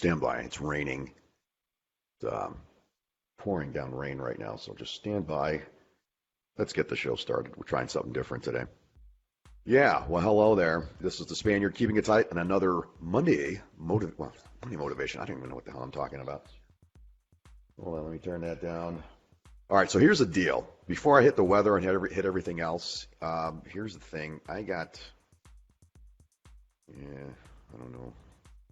stand by. It's raining. It's pouring down rain right now, so just stand by. Let's get the show started. We're trying something different today. Yeah, well, hello there. This is the Spaniard keeping it tight, and another Monday motivation. I don't even know what the hell I'm talking about. Hold on, let me turn that down. All right, so here's the deal. Before I hit the weather and hit everything else, here's the thing. Yeah, I don't know.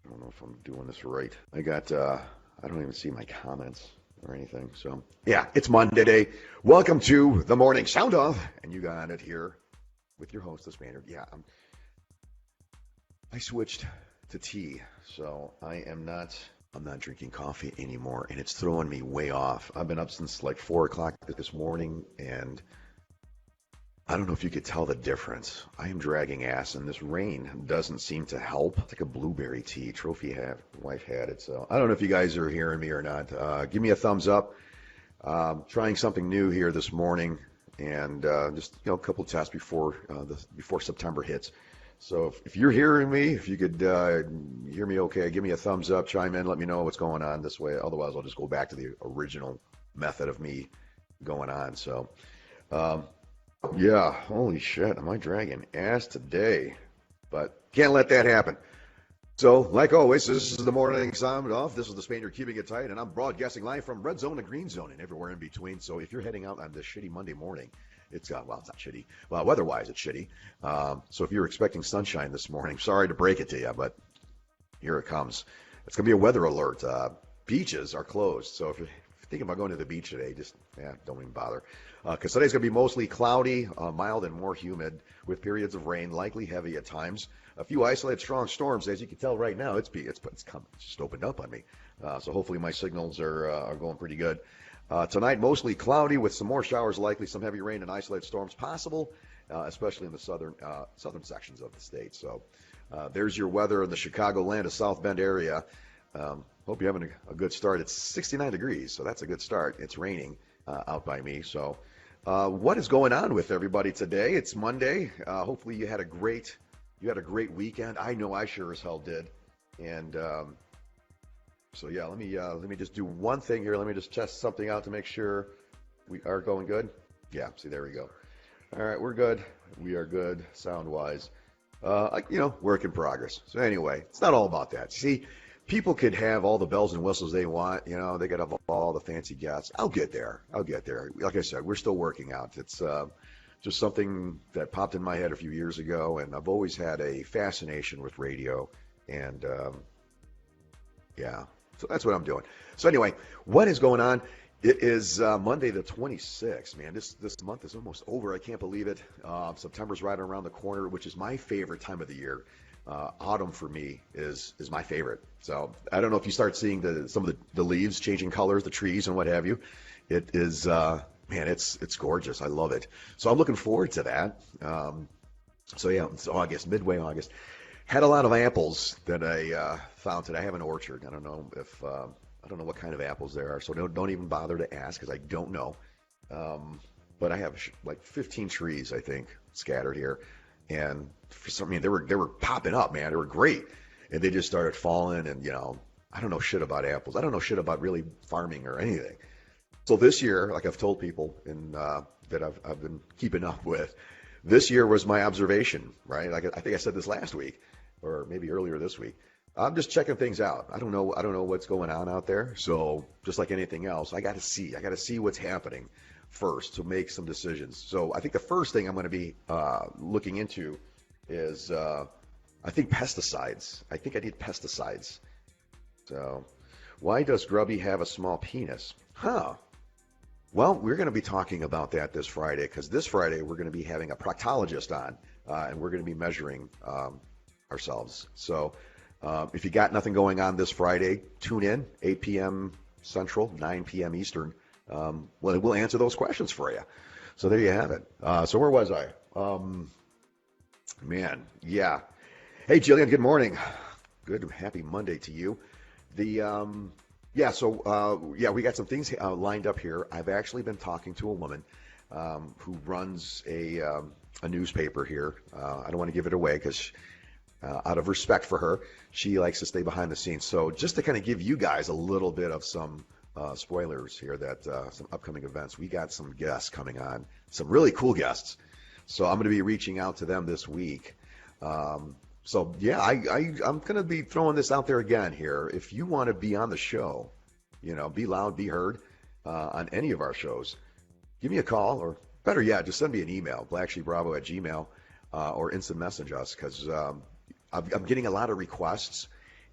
I don't know if I'm doing this right. I don't even see my comments or anything. So, yeah, it's Monday day. Welcome to the morning sound off, and you got it here with your host, the Spaniard. Yeah, I switched to tea, so I'm not drinking coffee anymore, and it's throwing me way off. I've been up since like 4 o'clock this morning, and I don't know if you could tell the difference. I am dragging ass, and this rain doesn't seem to help. It's like a blueberry tea. Wife had it, so I don't know if you guys are hearing me or not. Give me a thumbs up. Trying something new here this morning, and just a couple tests before September hits. So if you're hearing me, if you could hear me okay, give me a thumbs up, chime in, let me know what's going on this way. Otherwise, I'll just go back to the original method of me going on. So. Yeah, holy shit, am I dragging ass today? But can't let that happen. So, like always, this is the morning sound off. This is the Spaniard keeping it tight, and I'm broadcasting live from red zone to green zone and everywhere in between. So if you're heading out on this shitty Monday morning, it's not shitty. Well, weather-wise, it's shitty. So if you're expecting sunshine this morning, sorry to break it to you, but here it comes. It's going to be a weather alert. Beaches are closed, so if you're thinking about going to the beach today, don't even bother. Because today's going to be mostly cloudy, mild, and more humid, with periods of rain, likely heavy at times. A few isolated strong storms, as you can tell right now. It's coming. It's just opened up on me. So hopefully my signals are going pretty good. Tonight, mostly cloudy with some more showers likely, some heavy rain and isolated storms possible, especially in the southern sections of the state. So there's your weather in the Chicagoland to South Bend area. Hope you're having a good start. It's 69 degrees, so that's a good start. It's raining out by me. So what is going on with everybody today? It's Monday. Hopefully you had a great weekend. I know I sure as hell did. And so yeah, let me just do one thing here. Let me just test something out to make sure we are going good. Yeah, see, there we go. All right, we're good. We are good sound-wise. Work in progress. So anyway, it's not all about that. See, people could have all the bells and whistles they want. They could have all the fancy guests. I'll get there. Like I said, we're still working out. It's just something that popped in my head a few years ago, and I've always had a fascination with radio. And yeah, so that's what I'm doing. So anyway, what is going on? It is Monday the 26th, man. This month is almost over. I can't believe it. September's right around the corner, which is my favorite time of the year. Autumn for me is my favorite. So I don't know if you start seeing some of the leaves changing colors, the trees and what have you. It is, man, it's gorgeous. I love it. So I'm looking forward to that. So yeah, it's August, midway August. Had a lot of apples that I found today. I have an orchard. I don't know what kind of apples there are. So don't even bother to ask because I don't know. But I have like 15 trees, I think, scattered here. And for some reason, they were popping up, man. They were great. And they just started falling. And, I don't know shit about apples. I don't know shit about really farming or anything. So this year, like I've told people that I've been keeping up with, this year was my observation, right? Like I think I said this last week or maybe earlier this week. I'm just checking things out. I don't know what's going on out there. So just like anything else, I got to see what's happening first to make some decisions. So I think the first thing I'm going to be looking into is I think pesticides. I think I need pesticides. So why does Grubby have a small penis? Huh. Well, we're going to be talking about that this Friday because this Friday we're going to be having a proctologist on and we're going to be measuring ourselves. So if you got nothing going on this Friday, tune in, 8 p.m. Central, 9 p.m. Eastern. We'll answer those questions for you. So there you have it. So where was I? Man, yeah. Hey, Jillian, good morning. Good, happy Monday to you. We got some things lined up here. I've actually been talking to a woman who runs a newspaper here. I don't want to give it away because Out of respect for her, she likes to stay behind the scenes. So just to kind of give you guys a little bit of some spoilers here, that some upcoming events, we got some guests coming on, some really cool guests. So I'm going to be reaching out to them this week. So yeah, I'm going to be throwing this out there again here. If you want to be on the show, be loud, be heard on any of our shows, give me a call, or better yet, just send me an email, blacksheepbravo@gmail, or instant message us, because I'm getting a lot of requests,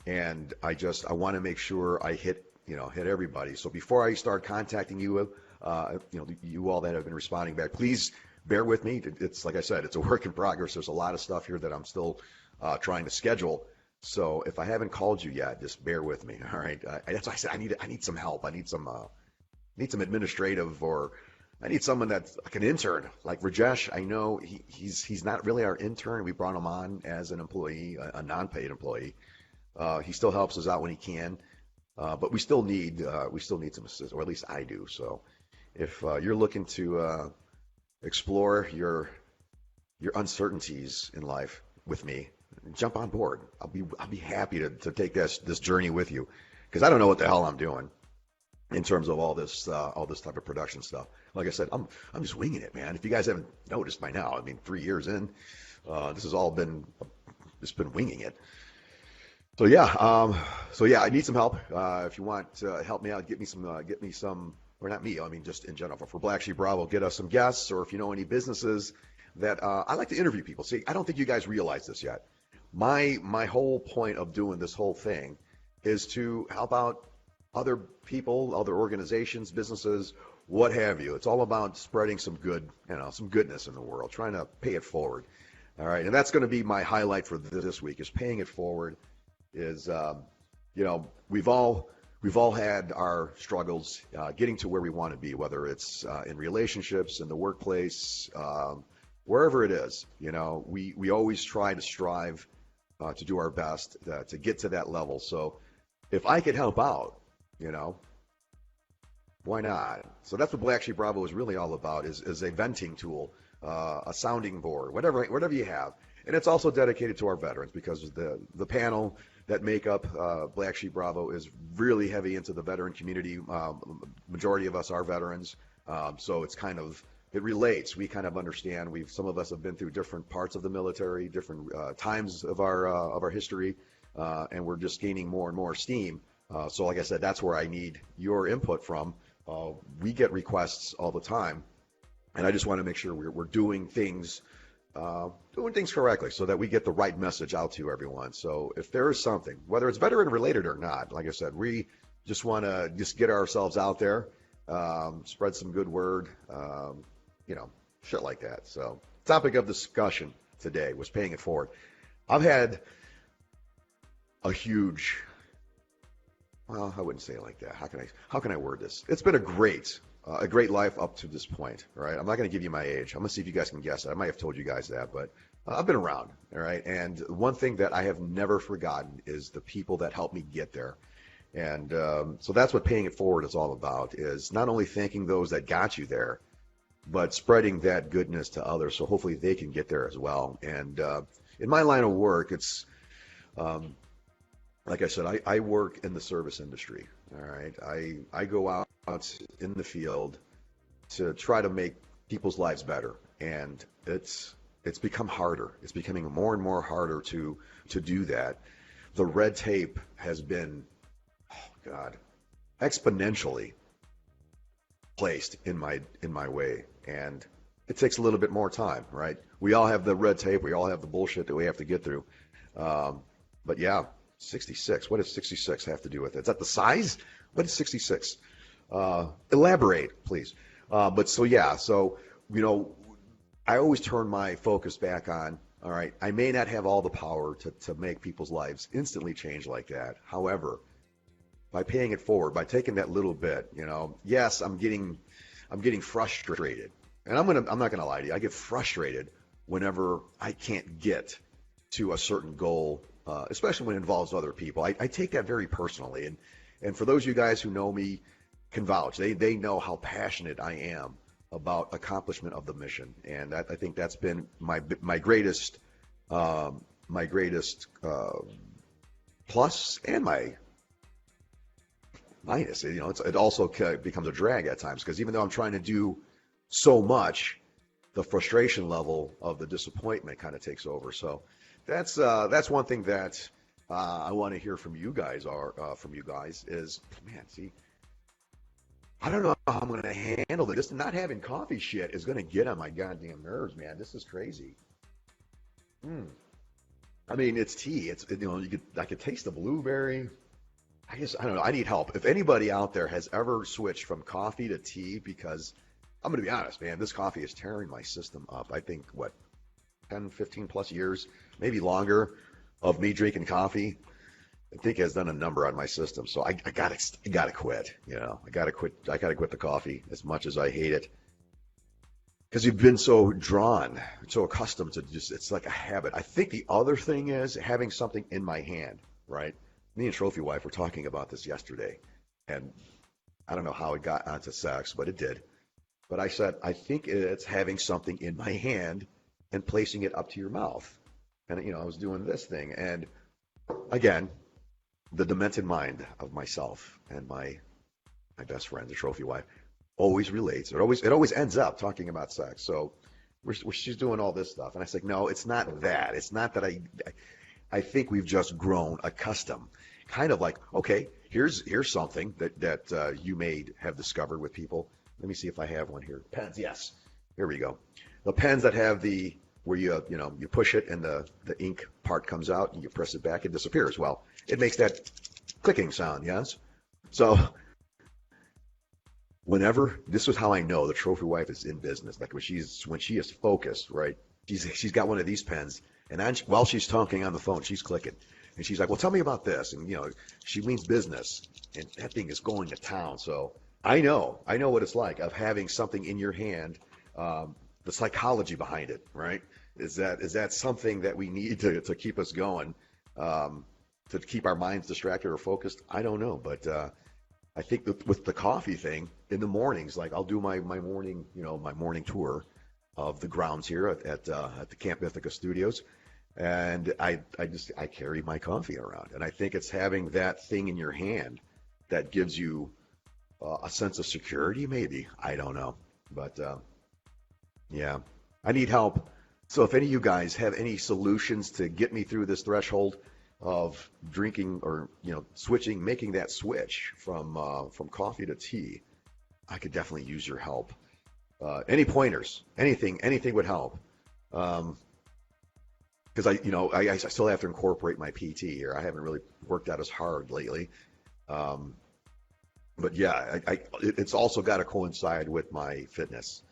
and I want to make sure I hit everybody. So before I start contacting you, you all that have been responding back, please bear with me. It's like I said, it's a work in progress. There's a lot of stuff here that I'm still trying to schedule. So if I haven't called you yet, just bear with me. All right. That's why I said I need some help. I need some administrative, or I need someone that's like an intern, like Rajesh. I know he's not really our intern. We brought him on as an employee, a non-paid employee. He still helps us out when he can, but we still need some assistance, or at least I do. So if you're looking to explore your uncertainties in life with me, jump on board. I'll be happy to take this journey with you, because I don't know what the hell I'm doing in terms of all this type of production stuff. Like I said, I'm just winging it, man. If you guys haven't noticed by now, I mean, 3 years in, this has all been winging it. So yeah, I need some help. If you want to help me out, get me some, or not me, I mean just in general, for Black Sheep Bravo, get us some guests, or if you know any businesses that I like to interview people. See, I don't think you guys realize this yet. My whole point of doing this whole thing is to help out other people, other organizations, businesses, what have you. It's all about spreading some goodness in the world, trying to pay it forward. All right, and that's going to be my highlight for this week, is paying it forward. Is we've all had our struggles getting to where we want to be, whether it's in relationships, in the workplace, wherever it is. We always try to strive to do our best to get to that level. So if I could help out, why not? So that's what Black Sheep Bravo is really all about, is a venting tool, a sounding board, whatever you have. And it's also dedicated to our veterans, because the panel that make up Black Sheep Bravo is really heavy into the veteran community. Majority of us are veterans, so it relates. We kind of understand. Some of us have been through different parts of the military, different times of our history, and we're just gaining more and more steam. So like I said, that's where I need your input from. We get requests all the time, and I just want to make sure we're doing things correctly, so that we get the right message out to everyone. So if there is something, whether it's veteran related or not, like I said, we just want to get ourselves out there, spread some good word, shit like that. So topic of discussion today was paying it forward. I've had a huge, well, I wouldn't say it like that. How can I word this? It's been a great life up to this point, right? I'm not going to give you my age. I'm going to see if you guys can guess it. I might have told you guys that, but I've been around, all right? And one thing that I have never forgotten is the people that helped me get there. And so that's what paying it forward is all about, is not only thanking those that got you there, but spreading that goodness to others, so hopefully they can get there as well. And in my line of work, it's like I said, I work in the service industry, all right? I go out in the field to try to make people's lives better, and it's become harder. It's becoming more and more harder to do that. The red tape has been, oh God, exponentially placed in my way, and it takes a little bit more time, right? We all have the red tape. We all have the bullshit that we have to get through. But yeah, 66. What does 66 have to do with it? Is that the size? What is 66? Elaborate, please. But so yeah, I always turn my focus back on, all right, I may not have all the power to make people's lives instantly change like that. However, by paying it forward, by taking that little bit, yes, I'm getting frustrated. And I'm not gonna lie to you, I get frustrated whenever I can't get to a certain goal, especially when it involves other people. I take that very personally. And for those of you guys who know me, can vouch. They know how passionate I am about accomplishment of the mission, and I think that's been my greatest my greatest plus and my minus. You know, it also becomes a drag at times because even though I'm trying to do so much, the frustration level of the disappointment kind of takes over. So that's one thing that I want to hear from you guys. From you guys is, man, see, I don't know how I'm going to handle this. Just not having coffee shit is going to get on my goddamn nerves, man. This is crazy. Hmm. I mean, it's tea. I could taste the blueberry. I don't know. I need help. If anybody out there has ever switched from coffee to tea, because I'm going to be honest, man, this coffee is tearing my system up. I think, what, 10, 15 plus years, maybe longer, of me drinking coffee, I think has done a number on my system. So I gotta quit. You know, I gotta quit. I gotta quit the coffee as much as I hate it. Because you've been so drawn, so accustomed to just, it's like a habit. I think the other thing is having something in my hand, right? Me and Trophy Wife were talking about this yesterday, and I don't know how it got onto sex, but it did. But I said, I think it's having something in my hand and placing it up to your mouth. And, you know, I was doing this thing. And again, the demented mind of myself and my best friend, the Trophy Wife, always relates. It always ends up talking about sex. So she's doing all this stuff. And I said, no, it's not that. It's not that I think we've just grown accustomed. Kind of like, okay, here's something that you may have discovered with people. Let me see if I have one here. Pens, yes. Here we go. The pens that have where you push it and the ink part comes out and you press it back, it disappears. Well, it makes that clicking sound, yes? So this was how I know the Trophy Wife is in business. Like when she is focused, right? She's got one of these pens, and while she's talking on the phone, she's clicking. And she's like, well, tell me about this. And, she means business. And that thing is going to town. So I know what it's like of having something in your hand, the psychology behind it, right? Is that something that we need to keep us going, to keep our minds distracted or focused? I don't know. But I think with the coffee thing, in the mornings, like I'll do my morning tour of the grounds here at the Camp Ithaca Studios. And I carry my coffee around, and I think it's having that thing in your hand that gives you a sense of security, maybe. I don't know, but yeah, I need help. So if any of you guys have any solutions to get me through this threshold of drinking or making that switch from coffee to tea, I could definitely use your help. Any pointers, anything would help. Because I still have to incorporate my PT here. I haven't really worked out as hard lately, but yeah, it's also got to coincide with my fitness.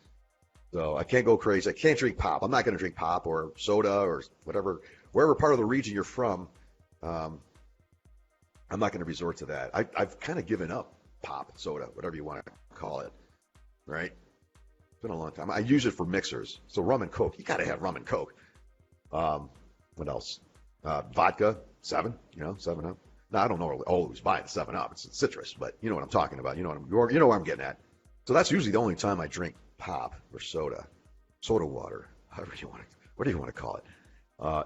So I can't go crazy. I can't drink pop. I'm not going to drink pop or soda or wherever part of the region you're from. I'm not going to resort to that. I've kind of given up pop, soda, whatever you want to call it, right? It's been a long time. I use it for mixers. So rum and Coke. You got to have rum and Coke. What else? Vodka, 7 Up. No, I don't know. Always buy the 7 Up. It's citrus, but you know what I'm talking about. You know what I'm getting at. So that's usually the only time I drink pop or soda water, whatever you want to call it,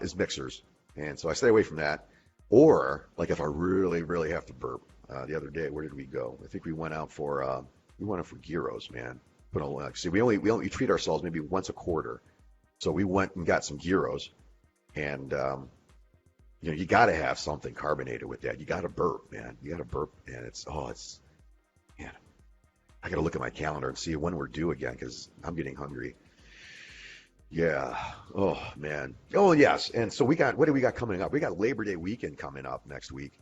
is mixers. And so I stay away from that. Or like if I really, really have to burp. The other day, where did we go? I think we went out for gyros, man. See, we only treat ourselves maybe once a quarter. So we went and got some gyros, and you got to have something carbonated with that. You got to burp, man. You got to burp, and man. I got to look at my calendar and see when we're due again because I'm getting hungry. Yeah. Oh man. Oh yes. And so what do we got coming up? We got Labor Day weekend coming up next week.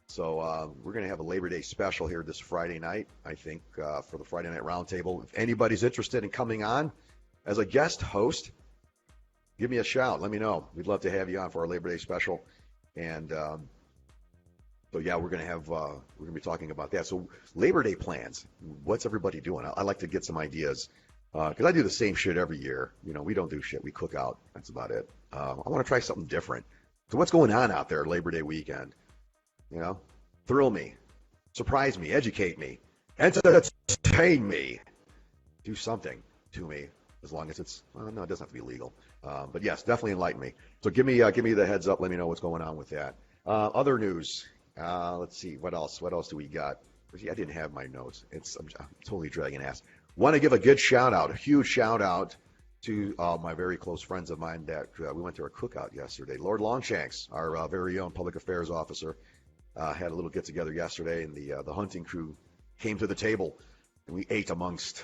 So we're gonna have a Labor Day special here this Friday night. I think for the Friday Night Roundtable. If anybody's interested in coming on as a guest host, give me a shout. Let me know. We'd love to have you on for our Labor Day special. And so yeah, we're gonna be talking about that. So Labor Day plans. What's everybody doing? I like to get some ideas because I do the same shit every year. We don't do shit. We cook out. That's about it. I want to try something different. So what's going on out there Labor Day weekend? Thrill me, surprise me, educate me, entertain me, do something to me. as long as it's, well, no, it doesn't have to be legal. But yes, definitely enlighten me. So give me the heads up. Let me know what's going on with that. Other news. Let's see. What else? What else do we got? See, I didn't have my notes. I'm totally dragging ass. Want to give a good shout out, a huge shout out to my very close friends of mine that we went to our cookout yesterday. Lord Longshanks, our very own public affairs officer, had a little get together yesterday, and the hunting crew came to the table, and we ate amongst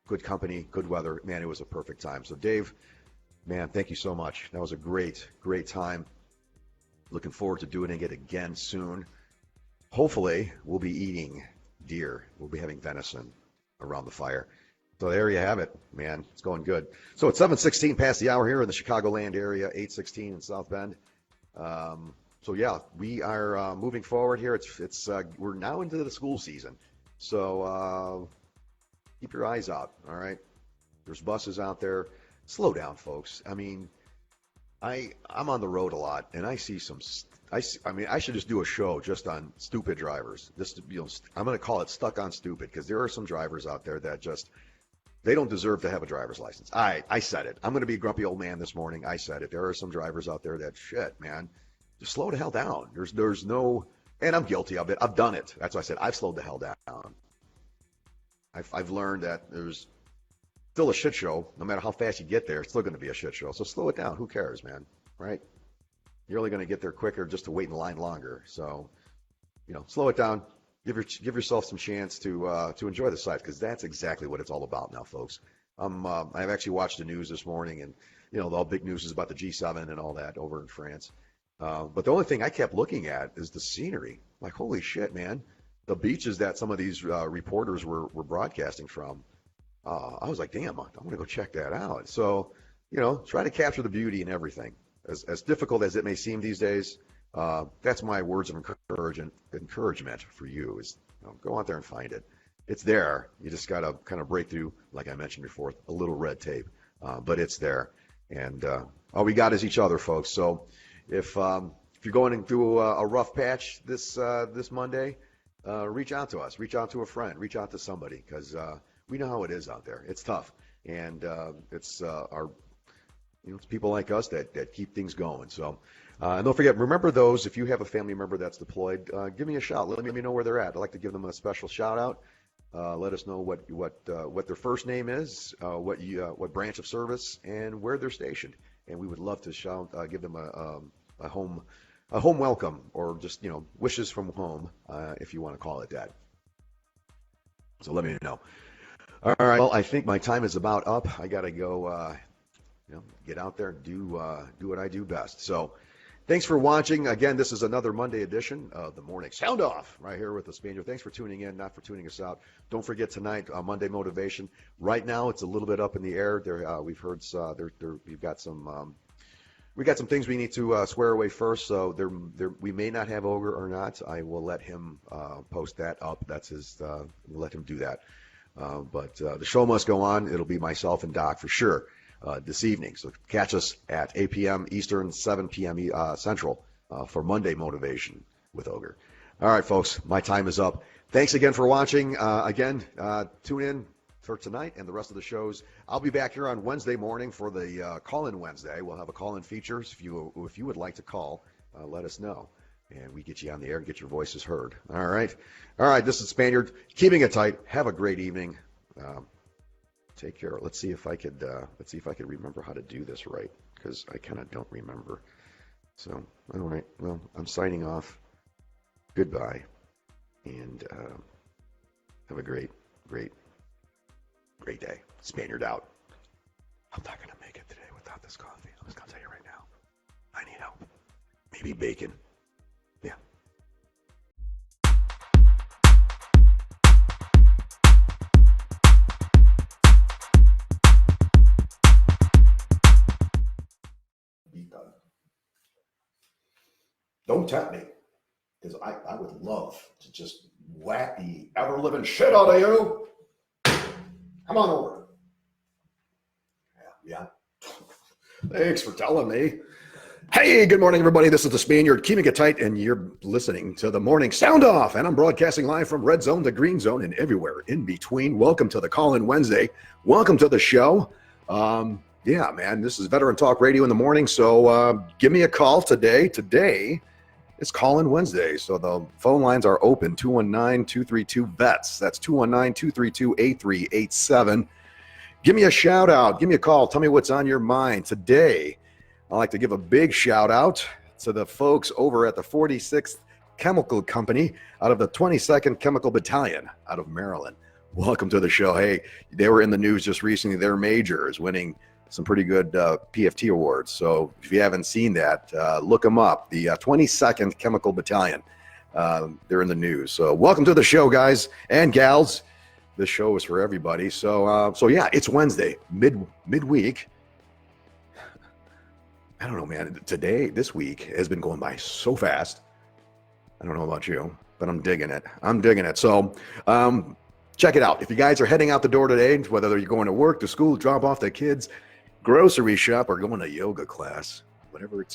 good company, good weather. Man, it was a perfect time. So Dave, man, thank you so much. That was a great, great time. Looking forward to doing it again soon. Hopefully, we'll be eating deer. We'll be having venison around the fire. So there you have it, man. It's going good. So it's 7:16 past the hour here in the Chicagoland area, 8:16 in South Bend. So yeah, we are moving forward here. We're now into the school season. So keep your eyes out, all right? There's buses out there. Slow down, folks. I mean, I'm on the road a lot, and I see some. I mean, I should just do a show just on stupid drivers. I'm going to call it "Stuck on Stupid" because there are some drivers out there that they don't deserve to have a driver's license. I said it. I'm going to be a grumpy old man this morning. I said it. There are some drivers out there that shit, man. Just slow the hell down. There's no, and I'm guilty of it. I've done it. That's why I said I've slowed the hell down. I've learned that there's still a shit show. No matter how fast you get there, it's still going to be a shit show. So slow it down. Who cares, man? Right? You're only going to get there quicker just to wait in line longer. So, slow it down. Give yourself some chance to enjoy the sights, because that's exactly what it's all about now, folks. I've actually watched the news this morning, and the big news is about the G7 and all that over in France. But the only thing I kept looking at is the scenery. Like, holy shit, man! The beaches that some of these reporters were broadcasting from. I was like, damn, I want to go check that out. So, try to capture the beauty in everything. As difficult as it may seem these days, that's my words of encouragement for you is go out there and find it. It's there. You just got to kind of break through, like I mentioned before, a little red tape, but it's there. And all we got is each other, folks. So if you're going through a rough patch this Monday, reach out to us. Reach out to a friend. Reach out to somebody, because we know how it is out there. It's tough, and it's people like us that keep things going. So, and don't forget, remember those, if you have a family member that's deployed, give me a shout. Let me know where they're at. I'd like to give them a special shout out. Let us know what their first name is, what branch of service, and where they're stationed. And we would love to give them a home welcome, or just wishes from home, if you want to call it that. So let me know. All right. Well, I think my time is about up. I got to go. Get out there and do what I do best. So thanks for watching. Again, this is another Monday edition of the Morning Sound Off right here with the Spaniard. Thanks for tuning in, not for tuning us out. Don't forget tonight, Monday Motivation. Right now, it's a little bit up in the air. We've heard we've got some things we need to square away first. So we may not have Ogre or not. I will let him post that up. That's his. We'll let him do that. But the show must go on. It'll be myself and Doc for sure. This evening. So catch us at 8 p.m. Eastern, 7 p.m. Central for Monday Motivation with Ogre. All right, folks, my time is up. Thanks again for watching. Again, tune in for tonight and the rest of the shows. I'll be back here on Wednesday morning for the Call-In Wednesday. We'll have a call-in feature. If you would like to call, let us know, and we get you on the air and get your voices heard. All right. This is Spaniard, keeping it tight. Have a great evening. Take care. Let's see if I could remember how to do this right, because I kind of don't remember. So, all right. Well, I'm signing off. Goodbye, and have a great day. Spaniard out. I'm not gonna make it today without this coffee. I'm just gonna tell you right now. I need help. Maybe bacon. Yeah. Don't tempt me, because I would love to just whack the ever-living shit out of you. Come on over. Yeah. Thanks for telling me. Hey, good morning, everybody. This is the Spaniard, keeping it tight, and you're listening to the Morning Sound Off. And I'm broadcasting live from Red Zone to Green Zone and everywhere in between. Welcome to the Call-In Wednesday. Welcome to the show. Yeah, man, this is Veteran Talk Radio in the morning. So give me a call today. Today is Call-In Wednesday. So the phone lines are open, 219-232-VETS. That's 219-232-8387. Give me a shout out. Give me a call. Tell me what's on your mind today. I'd like to give a big shout out to the folks over at the 46th Chemical Company out of the 22nd Chemical Battalion out of Maryland. Welcome to the show. Hey, they were in the news just recently. Their major is winning some pretty good PFT awards. So if you haven't seen that, look them up. The 22nd Chemical Battalion. They're in the news. So welcome to the show, guys and gals. This show is for everybody. So yeah, it's Wednesday, midweek. I don't know, man. This week has been going by so fast. I don't know about you, but I'm digging it. So check it out. If you guys are heading out the door today, whether you're going to work, to school, drop off the kids, grocery shop, or going to yoga class, whatever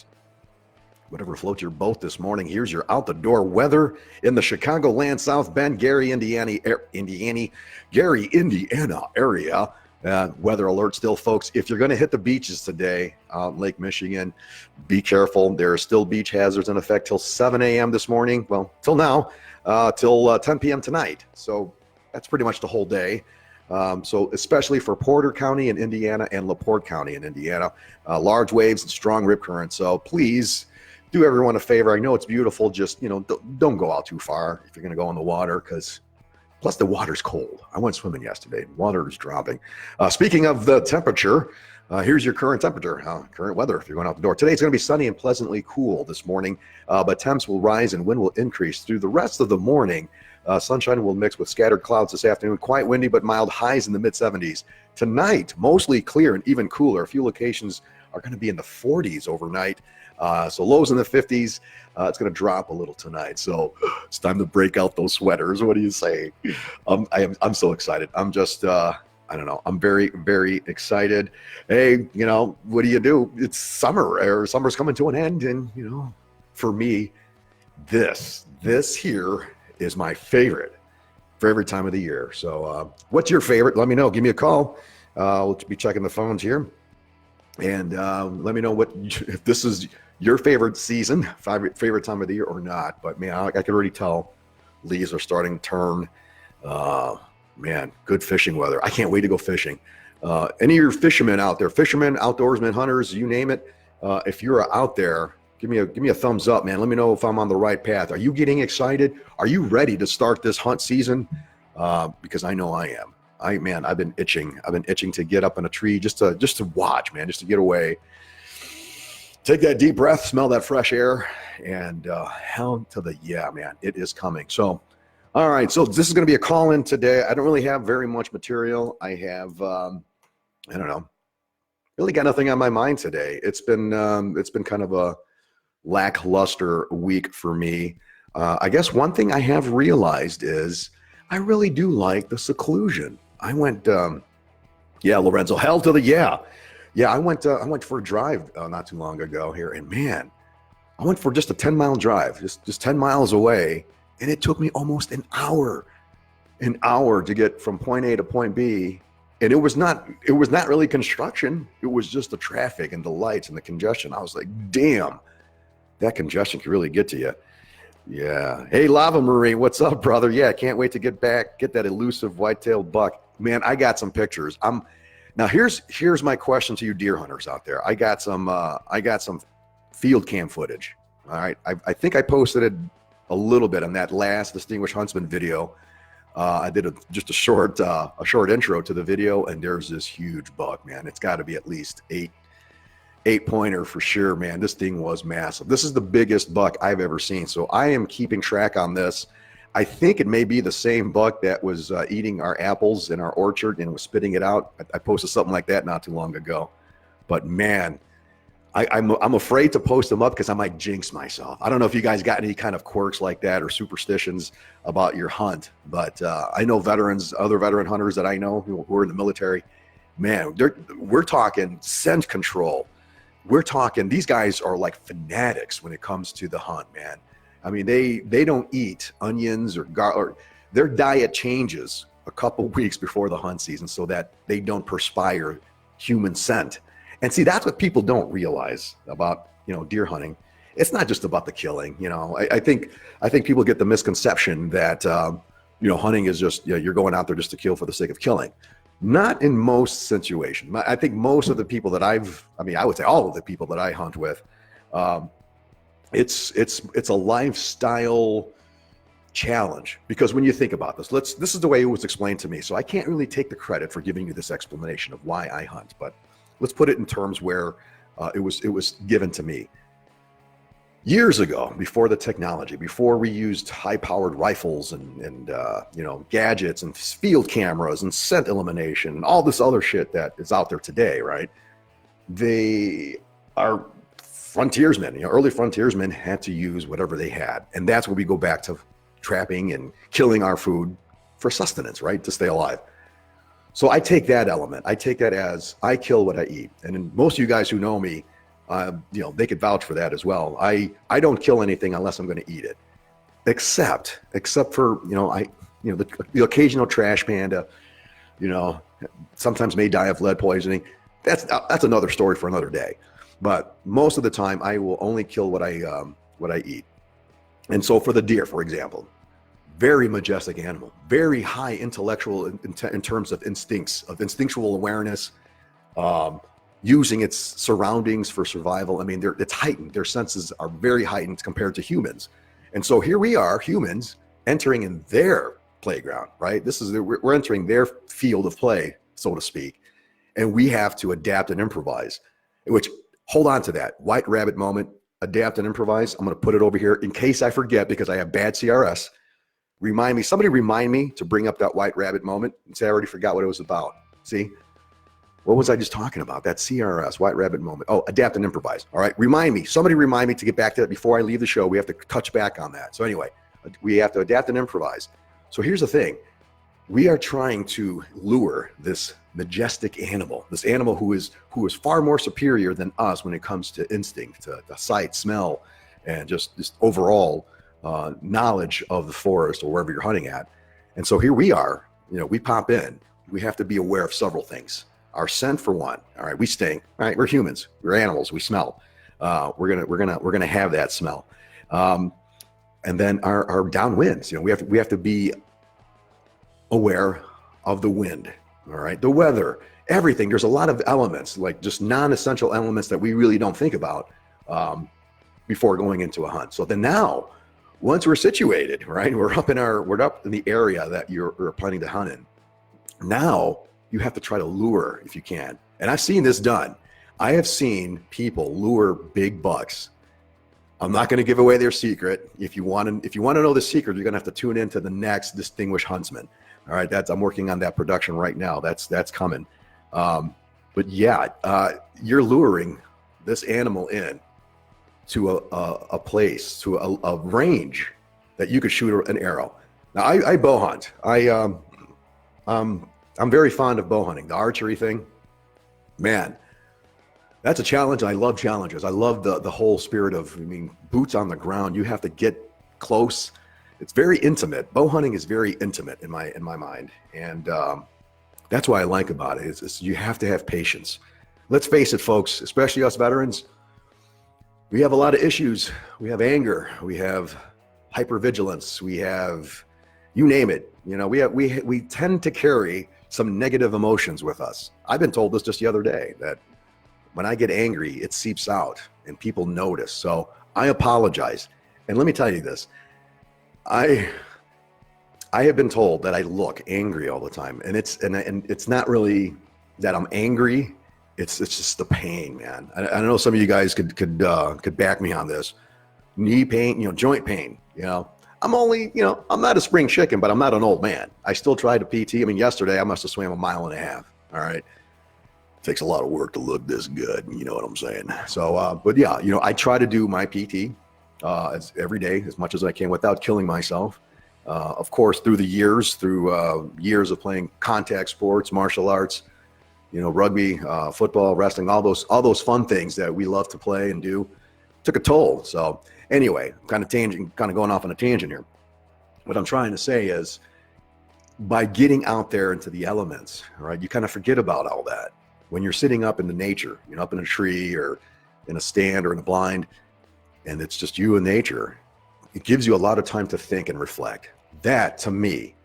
floats your boat this morning, here's your out the door weather in the Chicagoland, South Bend, Gary, Indiana area. Weather alert still, folks. If you're going to hit the beaches today, Lake Michigan, be careful. There are still beach hazards in effect till 7 a.m. this morning. Well, till now, till 10 p.m. tonight. So that's pretty much the whole day. So especially for Porter County in Indiana and LaPorte County in Indiana, large waves and strong rip currents. So please do everyone a favor. I know it's beautiful. Just, don't go out too far if you're going to go in the water, because plus the water's cold. I went swimming yesterday. Water is dropping. Speaking of the temperature, here's your current temperature, current weather if you're going out the door. Today it's going to be sunny and pleasantly cool this morning, but temps will rise and wind will increase through the rest of the morning. Sunshine will mix with scattered clouds this afternoon. Quite windy but mild, highs in the mid-70s. Tonight, mostly clear and even cooler. A few locations are going to be in the 40s overnight. So lows in the 50s. It's going to drop a little tonight. So it's time to break out those sweaters. What do you say? I'm so excited. I'm just, I don't know. I'm very, very excited. Hey, what do you do? It's summer, or summer's coming to an end. And, for me, this here is my favorite time of the year. So what's your favorite? Let me know. Give me a call. We'll be checking the phones here. And let me know if this is your favorite season, favorite time of the year or not. But man, I can already tell leaves are starting to turn. Man, good fishing weather. I can't wait to go fishing. Any of your fishermen out there, fishermen, outdoorsmen, hunters, you name it. If you're out there, give me a thumbs up, man. Let me know if I'm on the right path. Are you getting excited? Are you ready to start this hunt season? Because I know I am. I've been itching. To get up in a tree just to watch, man, just to get away. Take that deep breath, smell that fresh air, and hell to the yeah, man, it is coming. So, all right, so this is going to be a call-in today. I don't really have very much material. I have, I don't know, really got nothing on my mind today. It's been kind of a lackluster week for me. I guess one thing I have realized is I really do like the seclusion. I went, Lorenzo, hell to the yeah. Yeah, I went for a drive not too long ago here, and man, I went for just a 10-mile drive, just 10 miles away, and it took me almost an hour to get from point A to point B, and it was not really construction. It was just the traffic and the lights and the congestion. I was like, damn, that congestion can really get to you. Yeah. Hey, Lava Marine, what's up, brother? Yeah, can't wait to get that elusive white-tailed buck. Man, I got some pictures. Now here's my question to you deer hunters out there. I got some field cam footage. All right. I think I posted it a little bit on that last Distinguished Huntsman video. I did just a short intro to the video, and there's this huge buck, man. It's got to be at least eight pointer for sure, man. This thing was massive. This is the biggest buck I've ever seen. So I am keeping track on this. I think it may be the same buck that was eating our apples in our orchard and was spitting it out. I posted something like that not too long ago. But man, I'm afraid to post them up because I might jinx myself. I don't know if you guys got any kind of quirks like that or superstitions about your hunt, but I know other veteran hunters that I know who are in the military, man, we're talking scent control we're talking, these guys are like fanatics when it comes to the hunt, man. I mean, they don't eat onions or garlic. Their diet changes a couple weeks before the hunt season so that they don't perspire human scent. And see, that's what people don't realize about, deer hunting. It's not just about the killing. I think people get the misconception that, hunting is just, you're going out there just to kill for the sake of killing. Not in most situations. I think most of the people that I would say all of the people that I hunt with, it's a lifestyle challenge. Because when you think about this, this is the way it was explained to me. So I can't really take the credit for giving you this explanation of why I hunt, but let's put it in terms where it was given to me. Years ago, before the technology, before we used high-powered rifles and gadgets and field cameras and scent elimination and all this other shit that is out there today, right? They are frontiersmen. Early frontiersmen had to use whatever they had, and that's where we go back to trapping and killing our food for sustenance, right? To stay alive. So I take that element. I take that as I kill what I eat, and most of you guys who know me, they could vouch for that as well. I don't kill anything unless I'm going to eat it, except for the occasional trash panda, sometimes may die of lead poisoning. That's another story for another day. But most of the time, I will only kill what I eat. And so for the deer, for example, very majestic animal, very high intellectual in terms of instincts, of instinctual awareness. Using its surroundings for survival. I mean, it's heightened. Their senses are very heightened compared to humans. And so here we are, humans, entering in their playground, right? We're entering their field of play, so to speak. And we have to adapt and improvise, which, hold on to that. White rabbit moment, adapt and improvise. I'm going to put it over here in case I forget because I have bad CRS. Somebody remind me to bring up that white rabbit moment and say I already forgot what it was about. See? What was I just talking about? That CRS, white rabbit moment. Oh, adapt and improvise. All right. Somebody remind me to get back to that before I leave the show. We have to touch back on that. So anyway, we have to adapt and improvise. So here's the thing. We are trying to lure this majestic animal, this animal who is far more superior than us when it comes to instinct, to sight, smell, and just this overall knowledge of the forest or wherever you're hunting at. And so here we are, we pop in. We have to be aware of several things. Our scent, for one. All right, we stink. All right, we're humans. We're animals. We smell. We're gonna have that smell. And then our downwinds. We have to be aware of the wind. All right, the weather, everything. There's a lot of elements, like just non-essential elements that we really don't think about before going into a hunt. So then now, once we're situated, right, we're up in the area that you're planning to hunt in. Now, you have to try to lure if you can. And I've seen this done. I have seen people lure big bucks. I'm not going to give away their secret. If you want to know the secret, you're going to have to tune into the next Distinguished Huntsman. All right, I'm working on that production right now. That's coming. But yeah, you're luring this animal in to a place, to a range that you could shoot an arrow. Now, I bow hunt. I'm very fond of bow hunting. The archery thing, man, that's a challenge. I love challenges. I love the whole spirit of, boots on the ground. You have to get close. It's very intimate. Bow hunting is very intimate in my mind. And that's what I like about it. Is you have to have patience. Let's face it, folks, especially us veterans, we have a lot of issues. We have anger. We have hypervigilance. We have, you name it. We tend to carry some negative emotions with us. I've been told this just the other day, that when I get angry, it seeps out and people notice. So I apologize. And let me tell you this. I have been told that I look angry all the time. And it's not really that I'm angry. It's just the pain, man. I know some of you guys could back me on this. Knee pain, joint pain, I'm only, I'm not a spring chicken, but I'm not an old man. I still try to PT. Yesterday I must have swam 1.5 miles. All right. It takes a lot of work to look this good. You know what I'm saying? So, but yeah, I try to do my PT every day as much as I can without killing myself. Of course, through years of playing contact sports, martial arts, rugby, football, wrestling, all those fun things that we love to play and do took a toll. So anyway, kind of going off on a tangent here. What I'm trying to say is, by getting out there into the elements, right, you kind of forget about all that. When you're sitting up in the nature, up in a tree or in a stand or in a blind, and it's just you and nature, it gives you a lot of time to think and reflect. That, to me,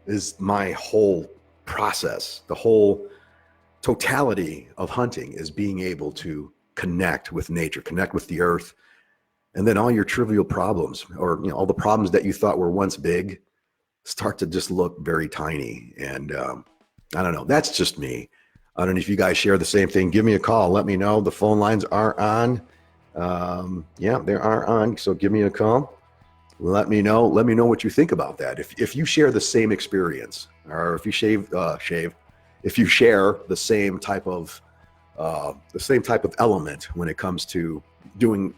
is my whole process. The whole totality of hunting is being able to connect with nature, connect with the earth, and then all your trivial problems, or all the problems that you thought were once big, start to just look very tiny. And I don't know, that's just me. I don't know if you guys share the same thing. Give me a call. Let me know. The phone lines are on. Yeah, they are on. So give me a call. Let me know. Let me know what you think about that. If you share the same experience, or if you if you share the same type of element when it comes to doing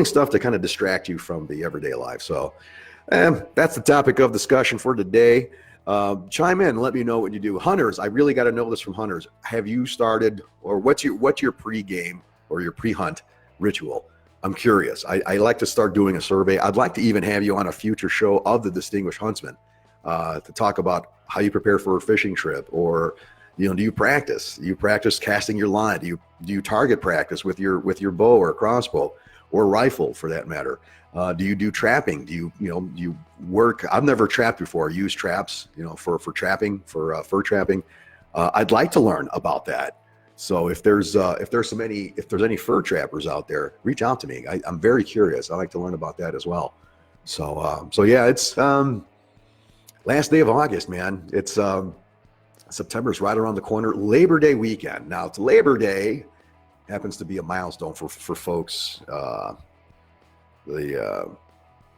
stuff to kind of distract you from the everyday life. So that's the topic of discussion for today. Chime in, let me know what you do. Hunters, I really got to know this from hunters. Have you started, or what's your pre-game or your pre-hunt ritual? I'm curious. I like to start doing a survey. I'd like to even have you on a future show of the Distinguished Huntsman to talk about how you prepare for a fishing trip, or do you practice? Do you practice casting your line? Do you target practice with your bow or crossbow or rifle, for that matter? Do you do trapping? Do you work? I've never trapped before. Use traps, for trapping, for fur trapping. I'd like to learn about that. So if there's any fur trappers out there, reach out to me. I'm very curious. I like to learn about that as well. So yeah, it's last day of August, man. It's September's right around the corner. Labor Day weekend. Now, it's Labor Day happens to be a milestone for folks.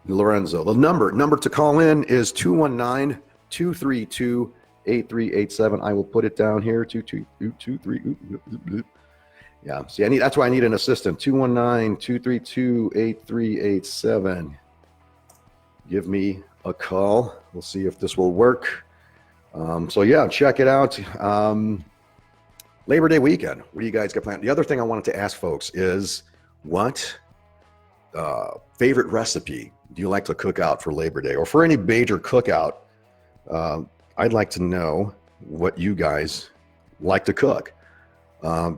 Lorenzo, the number to call in is 219-232-8387. I will put it down here. 223. Yeah. See, that's why I need an assistant. 219-232-8387. Give me a call. We'll see if this will work. So yeah, check it out. Labor Day weekend. What do you guys got planned? The other thing I wanted to ask folks is, what favorite recipe do you like to cook out for Labor Day, or for any major cookout? I'd like to know what you guys like to cook.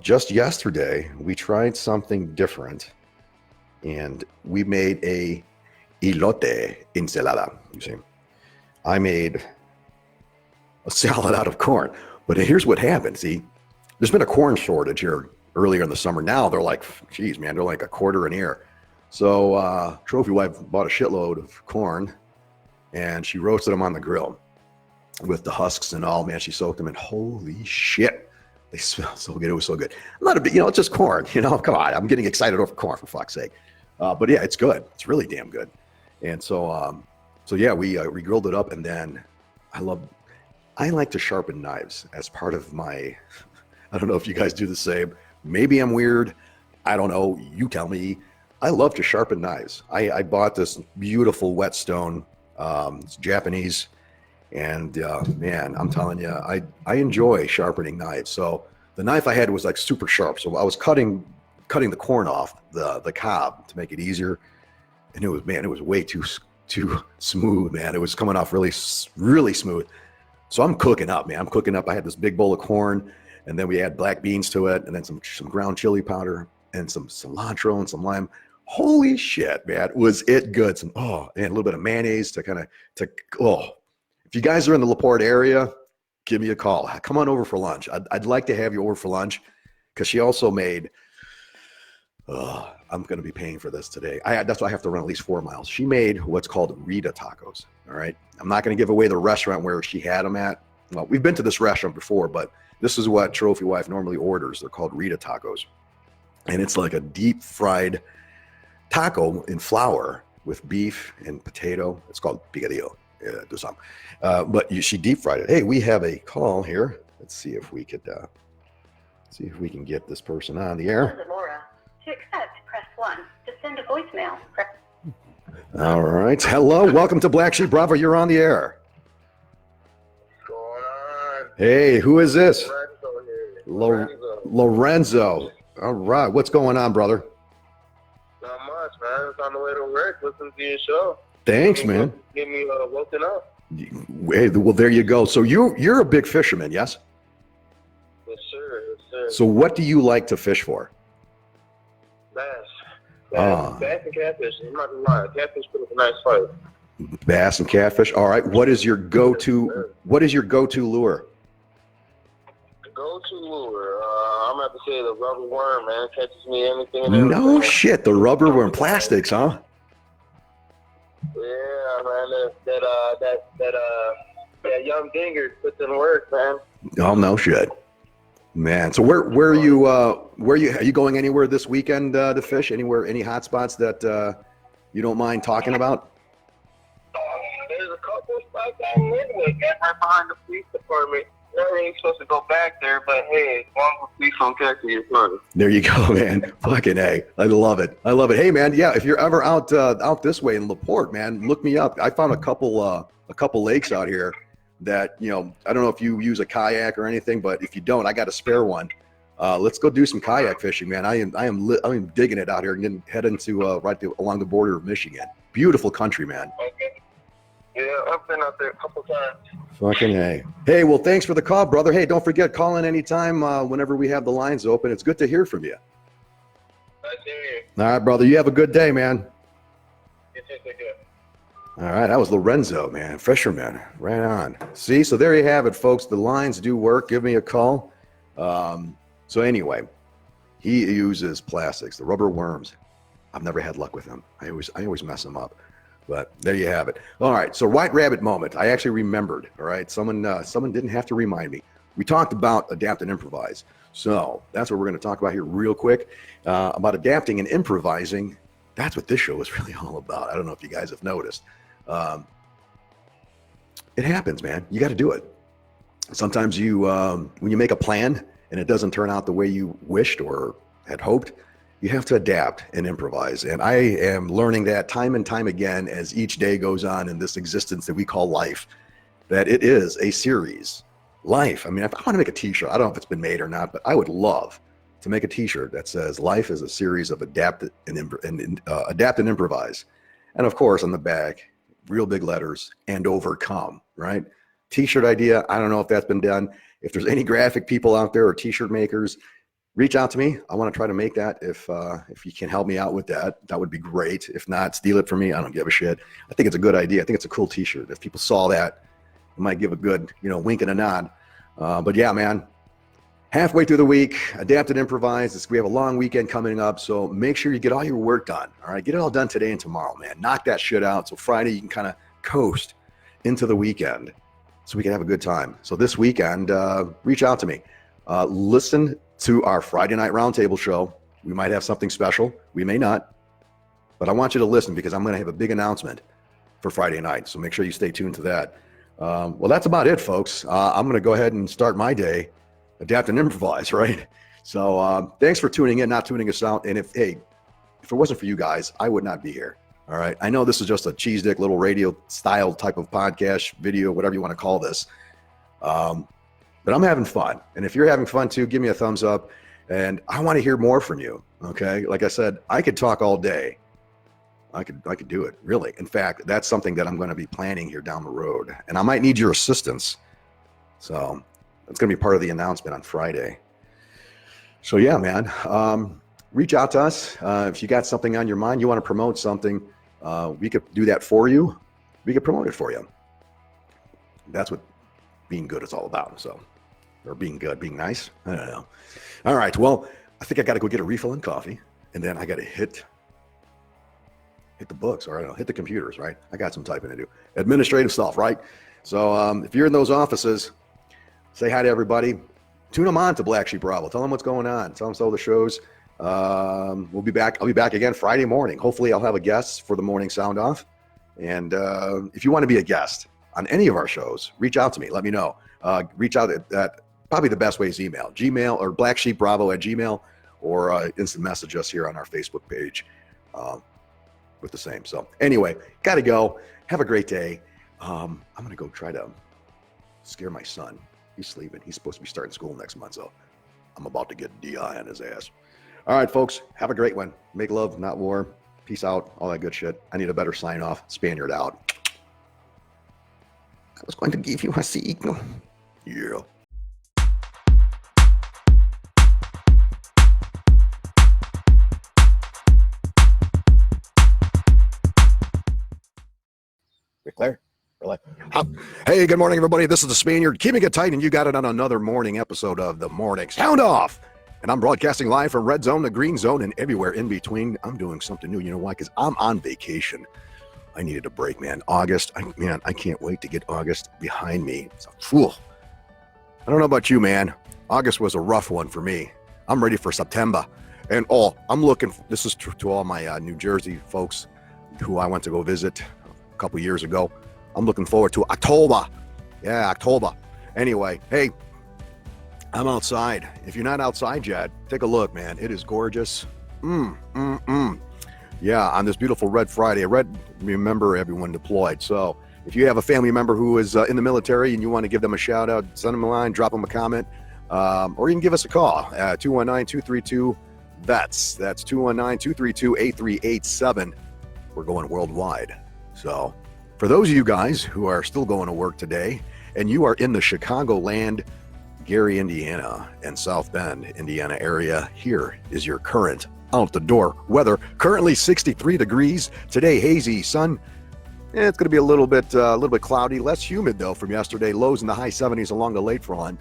Just yesterday, we tried something different, and we made a elote ensalada. You see, I made a salad out of corn, but here's what happened. See, there's been a corn shortage here earlier in the summer. Now they're like, geez, man, they're like a quarter an ear. So Trophy Wife bought a shitload of corn, and she roasted them on the grill with the husks and all. Man, she soaked them in. Holy shit, they smell so good. It was so good. I'm not a bit, it's just corn. Come on, I'm getting excited over corn, for fuck's sake. But yeah, it's good. It's really damn good. And so yeah, we grilled it up, and then I like to sharpen knives as part of my. I don't know if you guys do the same. Maybe I'm weird. I don't know. You tell me. I love to sharpen knives. I bought this beautiful whetstone. It's Japanese. And man, I'm telling you, I enjoy sharpening knives. So the knife I had was like super sharp. So I was cutting the corn off the cob to make it easier. And it was way too smooth, man. It was coming off really, really smooth. So I'm cooking up, man. I had this big bowl of corn, and then we add black beans to it, and then some ground chili powder and some cilantro and some lime. Holy shit, man. Was it good? And a little bit of mayonnaise if you guys are in the LaPorte area, give me a call. Come on over for lunch. I'd like to have you over for lunch, because she also made, I'm going to be paying for this today. That's why I have to run at least 4 miles. She made what's called Rita tacos. All right. I'm not going to give away the restaurant where she had them at. Well, we've been to this restaurant before, but this is what Trophy Wife normally orders. They're called Rita tacos. And it's like a deep fried taco in flour with beef and potato. It's called picadillo. But she deep fried it. Hey, we have a call here. Let's see if we could can get this person on the air. Laura. To accept, press 1. To send a voicemail, press. All right. Hello. Welcome to Blacksheep Bravo. You're on the air. What's going on? Hey, who is this? Lorenzo. All right. What's going on, brother? Not much, man. It's on the way to work. Listen to your show. Thanks, man. Get me woken up. Hey, well, there you go. So you're a big fisherman, yes? Yes, sir. Yes, sir. So what do you like to fish for? Bass. Ah. Bass and catfish. I'm not gonna lie. Catfish put up a nice fight. Bass and catfish. All right. What is your go-to lure? The go-to lure. I'm gonna have to say the rubber worm, man. Catches me anything and everything. No shit. The rubber worm plastics, huh? Yeah, man. That young dinger puts in work, man. Oh, no shit. Man, so where are you going anywhere this weekend to fish? Anywhere, any hot spots that you don't mind talking about? There's a couple spots out in Midway, right behind the police department. I ain't supposed to go back there, but hey, as long as the police don't catch you, you're fine. There you go, man. Fucking A. I love it. I love it. Hey, man, yeah, if you're ever out this way in LaPorte, man, look me up. I found a couple lakes out here that, I don't know if you use a kayak or anything, but if you don't, I got a spare one. Let's go do some kayak fishing, man. I'm digging it out here and then heading to along the border of Michigan. Beautiful country, man. Okay. Yeah, I've been out there a couple times. Fucking A. Hey, well, thanks for the call, brother. Hey, don't forget, call in anytime whenever we have the lines open. It's good to hear from you. Nice to hear you. All right, brother. You have a good day, man. You too, take care. All right, that was Lorenzo, man. Fisherman. Right on. See, so there you have it, folks. The lines do work. Give me a call. So anyway, he uses plastics, the rubber worms. I've never had luck with them. I always mess them up. But there you have it. All right, so White Rabbit moment. I actually remembered. All right, someone didn't have to remind me. We talked about adapt and improvise. So that's what we're going to talk about here real quick, about adapting and improvising. That's what this show is really all about. I don't know if you guys have noticed. It happens, man. You got to do it. Sometimes when you make a plan and it doesn't turn out the way you wished or had hoped, you have to adapt and improvise. And I am learning that time and time again as each day goes on in this existence that we call life, that it is a series. Life. I mean, if I want to make a t-shirt, I don't know if it's been made or not, but I would love to make a t-shirt that says life is a series of adapt and improvise. And of course, on the back, real big letters, and overcome, right? T-shirt idea. I don't know if that's been done. If there's any graphic people out there or t-shirt makers, reach out to me. I want to try to make that. If you can help me out with that, that would be great. If not, steal it from me. I don't give a shit. I think it's a good idea. I think it's a cool t-shirt. If people saw that, it might give a good, wink and a nod. But yeah, man, halfway through the week, adapt and improvise. We have a long weekend coming up, so make sure you get all your work done. All right, get it all done today and tomorrow, man. Knock that shit out. So Friday, you can kind of coast into the weekend so we can have a good time. So this weekend, reach out to me. Listen to our Friday night roundtable show. We might have something special. We may not. But I want you to listen because I'm going to have a big announcement for Friday night. So make sure you stay tuned to that. Well, that's about it, folks. I'm going to go ahead and start my day, adapt and improvise, right? So thanks for tuning in, not tuning us out. And if it wasn't for you guys, I would not be here. All right. I know this is just a cheese dick little radio style type of podcast, video, whatever you want to call this. But I'm having fun. And if you're having fun too, give me a thumbs up. And I want to hear more from you. Okay. Like I said, I could talk all day. I could do it, really. In fact, that's something that I'm going to be planning here down the road. And I might need your assistance. So that's going to be part of the announcement on Friday. So yeah, man, reach out to us. If you got something on your mind, you want to promote something, we could do that for you. We could promote it for you. That's what being good is all about. So, or being good, being nice. I don't know. All right. Well, I think I got to go get a refill in coffee, and then I got to hit the books, or I don't know, hit the computers, right? I got some typing to do. Administrative stuff, right? So if you're in those offices, say hi to everybody. Tune them on to Blacksheep Bravo. Tell them what's going on. Tell them some of the shows. We'll be back. I'll be back again Friday morning. Hopefully I'll have a guest for the morning sound off. And if you want to be a guest on any of our shows, reach out to me. Let me know. Reach out at probably the best way is email, Gmail or blacksheepbravo@gmail, or instant message us here on our Facebook page with the same. So anyway, got to go. Have a great day. I'm going to go try to scare my son. He's sleeping. He's supposed to be starting school next month. So I'm about to get DI on his ass. All right, folks, have a great one. Make love, not war. Peace out, all that good shit. I need a better sign off. Spaniard out. I was going to give you a signal. Yeah. Claire. Hey, good morning, everybody. This is the Spaniard, keeping it tight, and you got it on another morning episode of The Morning Sound Off. And I'm broadcasting live from Red Zone, the Green Zone, and everywhere in between. I'm doing something new. You know why? Because I'm on vacation. I needed a break, man. August, I can't wait to get August behind me. It's a fool. I don't know about you, man. August was a rough one for me. I'm ready for September. And I'm looking, this is to all my New Jersey folks who I went to go visit a couple years ago. I'm looking forward to October. Yeah, October. Anyway, hey, I'm outside. If you're not outside yet, take a look, man. It is gorgeous. Yeah, on this beautiful Red Friday. Remember everyone deployed. So if you have a family member who is in the military and you want to give them a shout out, send them a line, drop them a comment, or you can give us a call at 219-232-VETS. That's 219-232-8387. We're going worldwide. So for those of you guys who are still going to work today and you are in the Chicagoland, Gary, Indiana, and South Bend, Indiana area, here is your current out the door weather. Currently 63 degrees. Today, hazy, sun. It's going to be a little bit cloudy, less humid though from yesterday. Lows in the high 70s along the lakefront.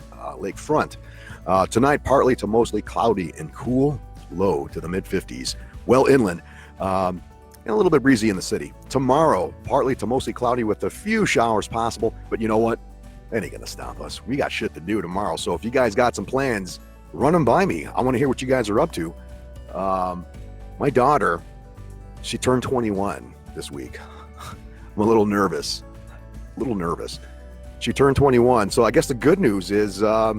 Tonight, partly to mostly cloudy and cool. Low to the mid 50s. Well inland. And a little bit breezy in the city. Tomorrow, partly to mostly cloudy with a few showers possible. But you know what? That ain't going to stop us. We got shit to do tomorrow. So if you guys got some plans, run them by me. I want to hear what you guys are up to. My daughter, she turned 21 this week. I'm a little nervous. She turned 21. So I guess the good news is I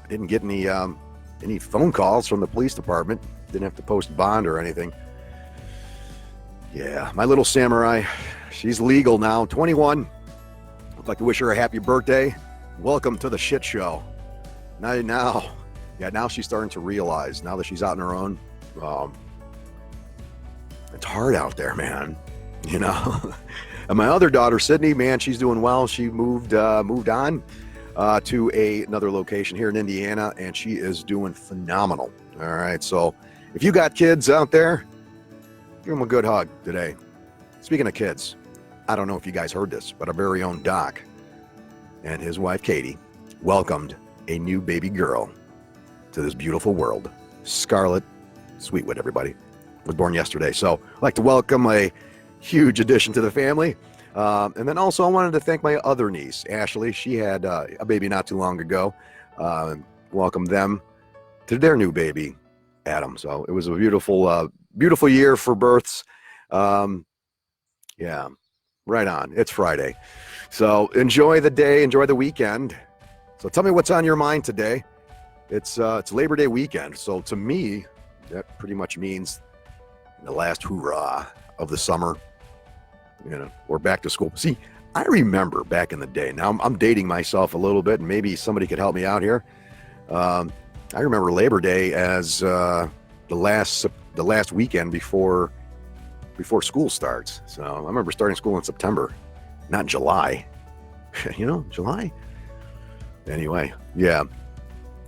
didn't get any phone calls from the police department. Didn't have to post bond or anything. Yeah, my little samurai, she's legal now, 21. I'd like to wish her a happy birthday. Welcome to the shit show. Now she's starting to realize, now that she's out on her own, it's hard out there, man. You know. And my other daughter, Sydney, man, she's doing well. She moved on to another location here in Indiana, and she is doing phenomenal. All right, so if you got kids out there, give them a good hug today. Speaking of kids, I don't know if you guys heard this, but our very own Doc and his wife, Katie, welcomed a new baby girl to this beautiful world. Scarlett Sweetwood, everybody, was born yesterday. So I'd like to welcome a huge addition to the family. And then also I wanted to thank my other niece, Ashley. She had a baby not too long ago. Welcome them to their new baby, Adam. So it was a beautiful year for births. Yeah, right on. It's Friday. So enjoy the day, enjoy the weekend. So tell me what's on your mind today. It's Labor Day weekend. So to me, that pretty much means the last hurrah of the summer. You know, we're back to school. See, I remember back in the day. Now I'm dating myself a little bit, and maybe somebody could help me out here. I remember Labor Day as the last weekend before school starts. So I remember starting school in September, not July. You know, July. Anyway, yeah.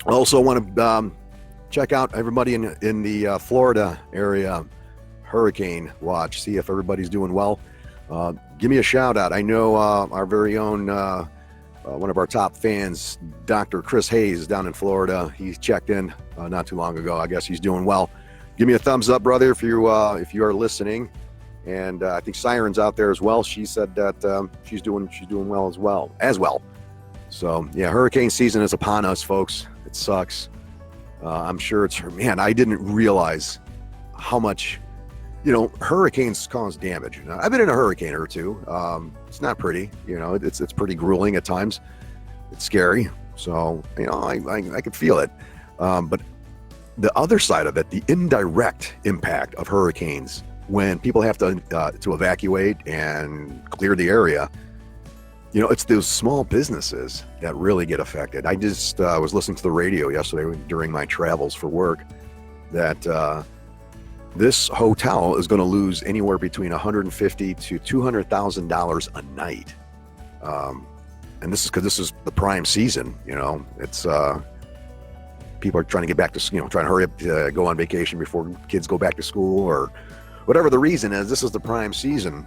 I also want to check out everybody in the Florida area hurricane watch. See if everybody's doing well. Give me a shout out. I know our very own one of our top fans, Dr. Chris Hayes, down in Florida. He checked in not too long ago. I guess he's doing well. Give me a thumbs up, brother, if you are listening. And I think Siren's out there as well. She said that she's doing well as well. So yeah, hurricane season is upon us, folks. It sucks. I'm sure man, I didn't realize how much, hurricanes cause damage. I've been in a hurricane or two. It's not pretty, it's pretty grueling at times. It's scary. So, I could feel it. But the other side of it, the indirect impact of hurricanes, when people have to evacuate and clear the area, You know, it's those small businesses that really get affected. I just was listening to the radio yesterday during my travels for work that this hotel is going to lose anywhere between $150,000 to $200,000 a night. And this is because this is the prime season. You know, it's people are trying to get back to, trying to hurry up to go on vacation before kids go back to school or whatever the reason is. This is the prime season.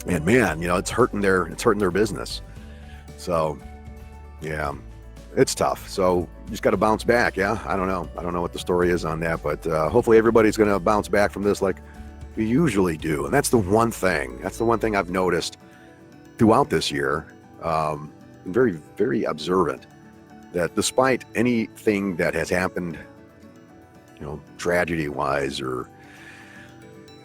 And man, it's hurting their business. So yeah, it's tough. So you just got to bounce back. Yeah. I don't know what the story is on that, but hopefully everybody's going to bounce back from this like we usually do. And that's the one thing I've noticed throughout this year. I'm very, very observant that despite anything that has happened, tragedy wise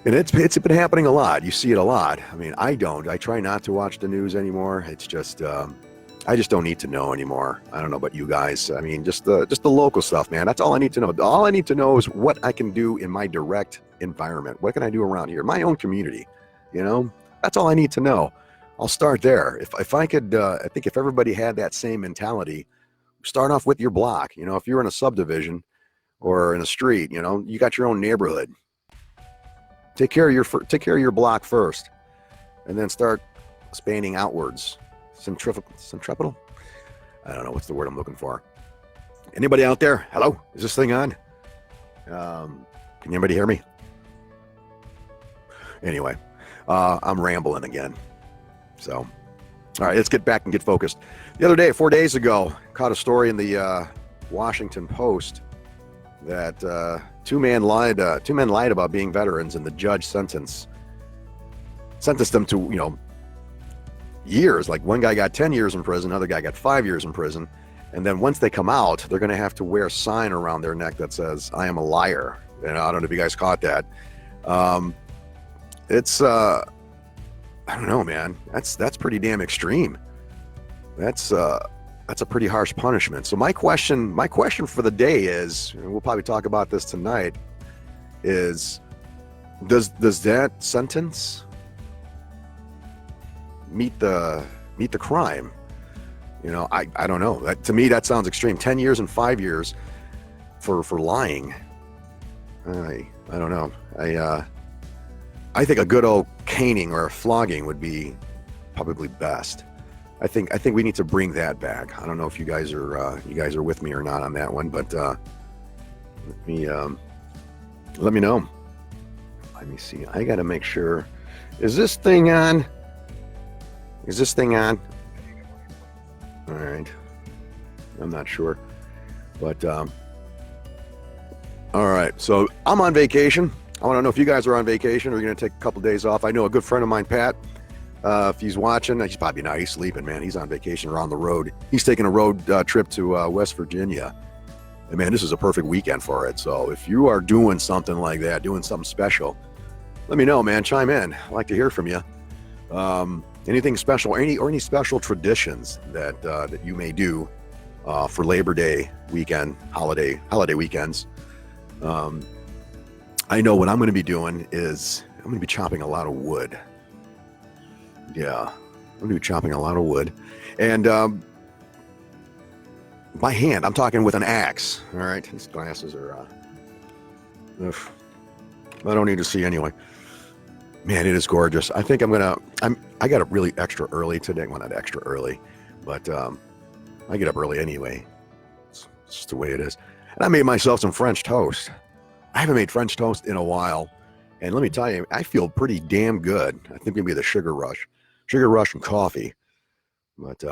and it's been happening a lot. You see it a lot. I mean, I try not to watch the news anymore. It's just, I just don't need to know anymore. I don't know about you guys. I mean, just the local stuff, man. That's all I need to know. All I need to know is what I can do in my direct environment. What can I do around here? My own community, that's all I need to know. I'll start there. If I could, I think if everybody had that same mentality, start off with your block. If you're in a subdivision or in a street, you got your own neighborhood. Take care of your block first, and then start expanding outwards. Centripetal? I don't know what's the word I'm looking for. Anybody out there? Hello? Is this thing on? Can anybody hear me? Anyway, I'm rambling again. So, all right, let's get back and get focused. The other day, 4 days ago, caught a story in the Washington Post that two men lied about being veterans, and the judge sentenced them to years. Like one guy got 10 years in prison, another guy got 5 years in prison, and then once they come out, they're going to have to wear a sign around their neck that says "I am a liar." And I don't know if you guys caught that. It's I don't know, man. That's pretty damn extreme. That's a pretty harsh punishment. So my question for the day is, and we'll probably talk about this tonight, is does that sentence meet the crime? I don't know. To me, that sounds extreme. 10 years and 5 years for lying. I don't know. I think a good old caning or a flogging would be probably best. I think we need to bring that back. I don't know if you guys are with me or not on that one, but let me know. Let me see. I got to make sure. Is this thing on? All right. I'm not sure, but all right. So I'm on vacation. I want to know if you guys are on vacation or you're going to take a couple of days off. I know a good friend of mine, Pat. If he's watching, he's probably not. He's sleeping, man. He's on vacation or on the road. He's taking a road trip to West Virginia. And man, this is a perfect weekend for it. So if you are doing something like that, doing something special, let me know, man. Chime in. I'd like to hear from you. Anything special, any special traditions that you may do for Labor Day weekend, holiday weekends. I know what I'm going to be doing is I'm going to be chopping a lot of wood. Yeah, I'm going to be chopping a lot of wood. And by hand, I'm talking with an axe. All right, these glasses are, I don't need to see anyway. Man, it is gorgeous. I think I got up really extra early today. Well, not extra early, but I get up early anyway. It's just the way it is. And I made myself some French toast. I haven't made French toast in a while. And let me tell you, I feel pretty damn good. I think maybe the sugar rush and coffee. But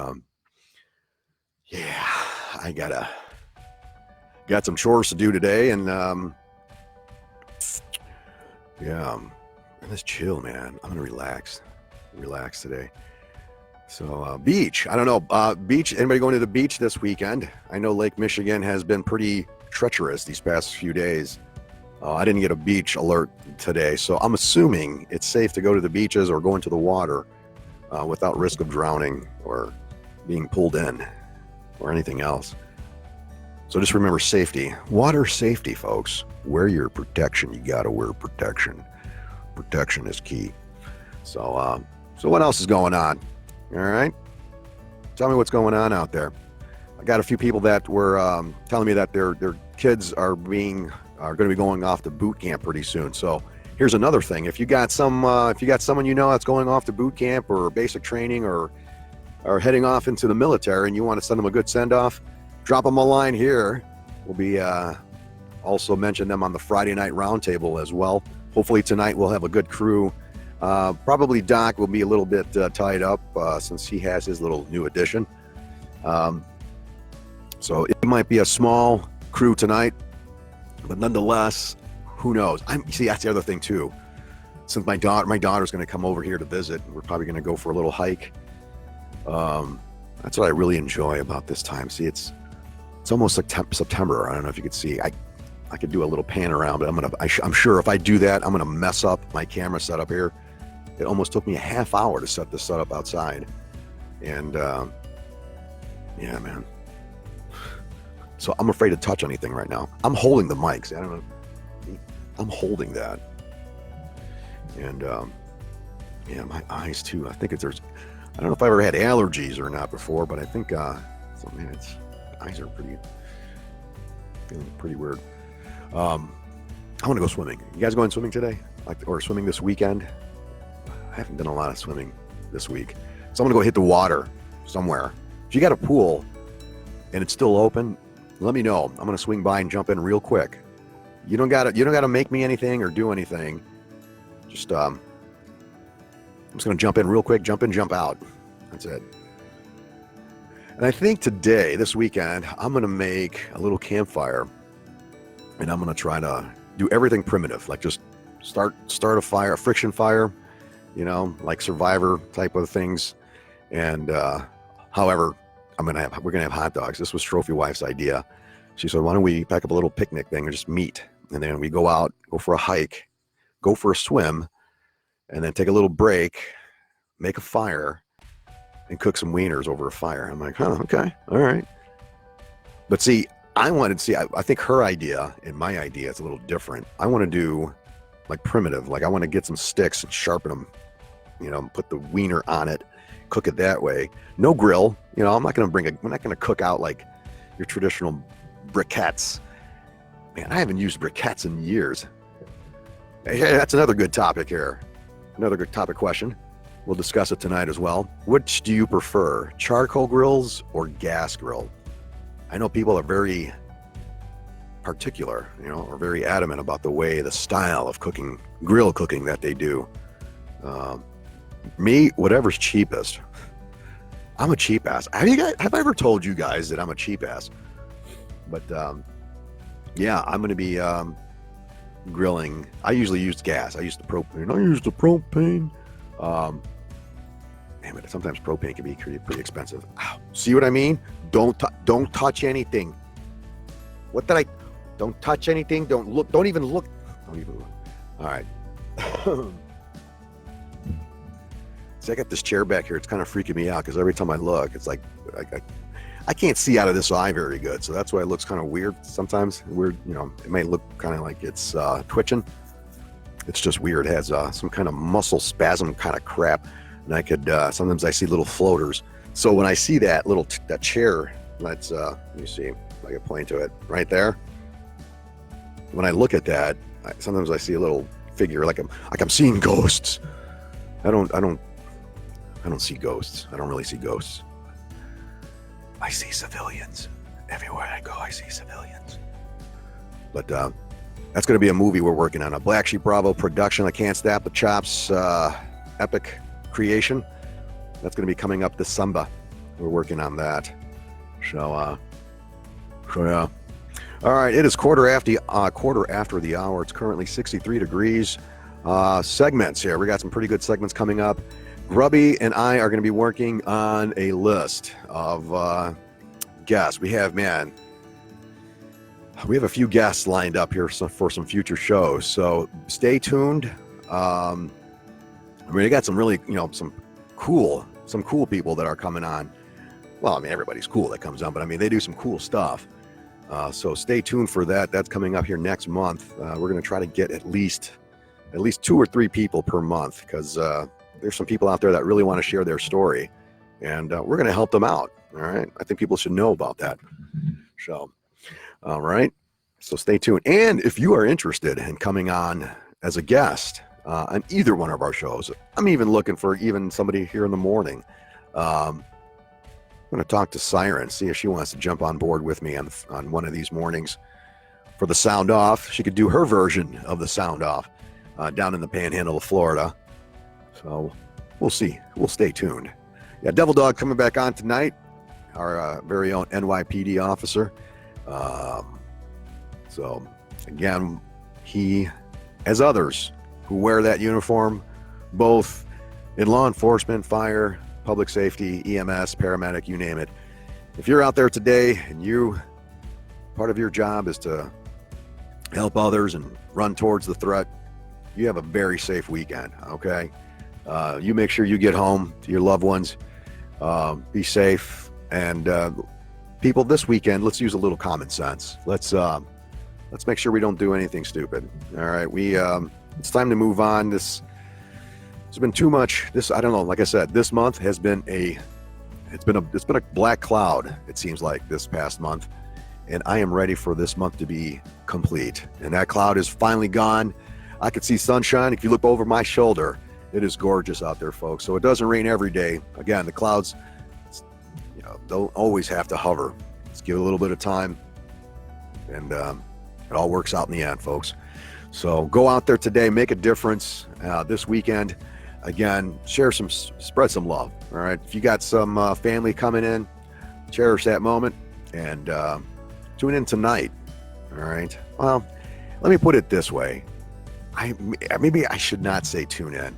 yeah, I got some chores to do today. And yeah, let's chill, man. I'm going to relax today. So beach, I don't know. Beach, anybody going to the beach this weekend? I know Lake Michigan has been pretty treacherous these past few days. I didn't get a beach alert today, so I'm assuming it's safe to go to the beaches or go into the water without risk of drowning or being pulled in or anything else. So just remember safety. Water safety, folks. Wear your protection. You got to wear protection. Protection is key. So what else is going on? All right. Tell me what's going on out there. I got a few people that were telling me that their kids are going to be going off to boot camp pretty soon. So here's another thing: if you got someone that's going off to boot camp or basic training or heading off into the military, and you want to send them a good send off, drop them a line here. We'll be also mention them on the Friday night roundtable as well. Hopefully tonight we'll have a good crew. Probably Doc will be a little bit tied up since he has his little new addition. So it might be a small crew tonight, but nonetheless, who knows? See, that's the other thing too. Since my daughter's going to come over here to visit, we're probably going to go for a little hike. That's what I really enjoy about this time. See, it's almost September. I don't know if you could see. I could do a little pan around, but I'm sure if I do that, I'm gonna mess up my camera setup here. It almost took me a half hour to set this setup outside, and yeah, man. So I'm afraid to touch anything right now. I'm holding the mics. I don't know. I'm holding that, and yeah, my eyes too. I think I don't know if I ever had allergies or not before, but I think eyes are feeling pretty weird. I want to go swimming. You guys going swimming today? Or swimming this weekend? I haven't done a lot of swimming this week, so I'm gonna go hit the water somewhere. If you got a pool and it's still open, let me know. I'm gonna swing by and jump in real quick. You don't gotta make me anything or do anything. Just I'm just gonna jump in real quick, jump in, jump out. That's it. And I think this weekend, I'm gonna make a little campfire, and I'm gonna try to do everything primitive, like just start a fire, a friction fire, like Survivor type of things. And however, we're gonna have hot dogs. This was Trophy Wife's idea. She said, "Why don't we pack up a little picnic thing and just meet, and then we go out, go for a hike, go for a swim, and then take a little break, make a fire, and cook some wieners over a fire." I'm like, okay, all right. But see, I think her idea and my idea is a little different. I want to do like primitive, like I want to get some sticks and sharpen them, put the wiener on it, cook it that way. No grill, I'm not going to cook out like your traditional briquettes. Man, I haven't used briquettes in years. Hey, that's another good topic here. Another good topic question. We'll discuss it tonight as well. Which do you prefer, charcoal grills or gas grill? I know people are very particular, or very adamant about the style of grill cooking that they do. Me, whatever's cheapest. I'm a cheap ass. Have I ever told you guys that I'm a cheap ass? But yeah, I'm going to be grilling. I usually use gas. I use the propane. Damn it, sometimes propane can be pretty expensive. Ow. See what I mean? Don't touch anything. Don't touch anything. Don't even look. All right. See, I got this chair back here. It's kind of freaking me out because every time I look, it's like I can't see out of this eye very good. So that's why it looks kind of weird sometimes. Weird, it might look kind of like it's twitching. It's just weird. It has some kind of muscle spasm kind of crap. And I could, sometimes I see little floaters. So when I see that that chair, let me see if I can point to it right there. When I look at that, sometimes I see a little figure, like I'm seeing ghosts. I don't see ghosts. I don't really see ghosts. I see civilians. Everywhere I go, I see civilians. But that's going to be a movie we're working on, a Blacksheep Bravo production. I Can't Stop the Chops epic creation. That's going to be coming up this Samba. We're working on that. So yeah. All right, it is quarter after the hour. It's currently 63 degrees. Segments here. We got some pretty good segments coming up. Grubby and I are going to be working on a list of guests. We have a few guests lined up here for some future shows. So stay tuned. We got some really, some cool people that are coming on. Well, everybody's cool that comes on, but they do some cool stuff. So stay tuned for that. That's coming up here next month. We're going to try to get at least 2 or 3 people per month because there's some people out there that really want to share their story. and we're going to help them out. All right. I think people should know about that. So, all right. So stay tuned. And if you are interested in coming on as a guest on either one of our shows, I'm even looking for even somebody here in the morning. I'm going to talk to Siren, see if she wants to jump on board with me on one of these mornings for the Sound Off. She could do her version of the Sound Off down in the Panhandle of Florida. So we'll see. We'll stay tuned. Yeah, Devil Dog coming back on tonight, our very own NYPD officer. So again, he, as others who wear that uniform, both in law enforcement, fire, public safety, EMS, paramedic, you name it. If you're out there today and part of your job is to help others and run towards the threat, you have a very safe weekend, okay? You make sure you get home to your loved ones, be safe, and people, this weekend, let's use a little common sense. Let's make sure we don't do anything stupid. All right, it's time to move on. It's been too much. I don't know. Like I said, this month has been it's been a black cloud. It seems like this past month, and I am ready for this month to be complete. And that cloud is finally gone. I can see sunshine. If you look over my shoulder, it is gorgeous out there, folks. So it doesn't rain every day. Again, the clouds, don't always have to hover. Let's give it a little bit of time, and it all works out in the end, folks. So go out there today, make a difference this weekend. Again, spread some love. All right. If you got some family coming in, cherish that moment and tune in tonight. All right. Well, let me put it this way. Maybe I should not say tune in.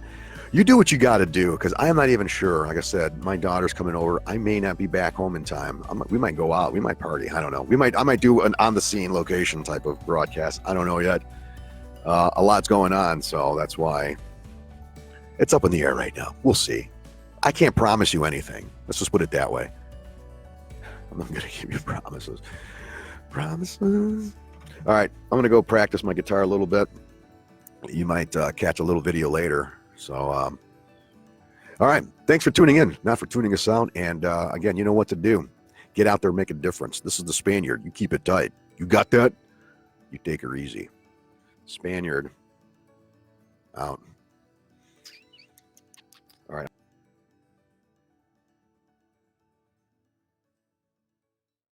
You do what you got to do, because I am not even sure. Like I said, my daughter's coming over. I may not be back home in time. We might go out. We might party. I don't know. I might do an on the scene location type of broadcast. I don't know yet. A lot's going on, so that's why it's up in the air right now. We'll see. I can't promise you anything. Let's just put it that way. I'm not going to give you promises. Promises. All right. I'm going to go practice my guitar a little bit. You might catch a little video later. So, all right. Thanks for tuning in, not for tuning us out. And again, you know what to do. Get out there, make a difference. This is the Spaniard. You keep it tight. You got that? You take her easy. Spaniard out.